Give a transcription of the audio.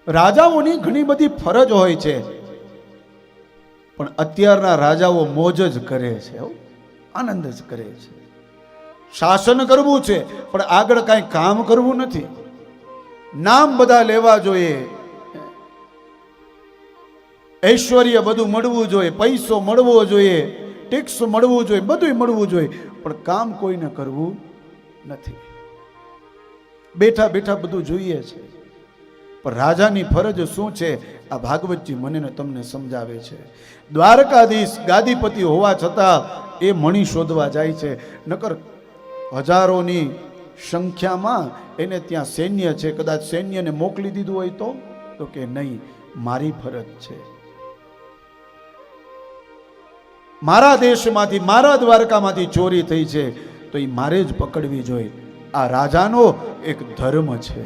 રાજાઓની ઘણી બધી ફરજ હોય છે, પણ અત્યારના રાજાઓ મોજ જ કરે છે, આનંદ જ કરે છે. શાસન કરવું છે પણ આગળ કાંઈ કામ કરવું નથી. નામ બધા લેવા જોઈએ, ઐશ્વર્ય બધું મળવું જોઈએ, પૈસો મળવો જોઈએ, ટેક્સ મળવું જોઈએ, બધું મળવું જોઈએ, પણ કામ કોઈને કરવું નથી. બેઠા બેઠા બધું જોઈએ છે. પણ રાજાની ફરજ શું છે આ ભાગવતજી મને ને તમને સમજાવે છે. દ્વારકાધીશ ગાદીપતિ હોવા છતાં એ મણી શોધવા જાય છે. નકર હજારોની સંખ્યામાં એને ત્યાં સૈન્ય છે, કદાચ સૈન્યને મોકલી દીધું હોય તો કે નહીં, મારી ફરજ છે. મારા દેશમાંથી, મારા દ્વારકામાંથી ચોરી થઈ છે તો એ મારે જ પકડવી જોઈએ. આ રાજાનો એક ધર્મ છે.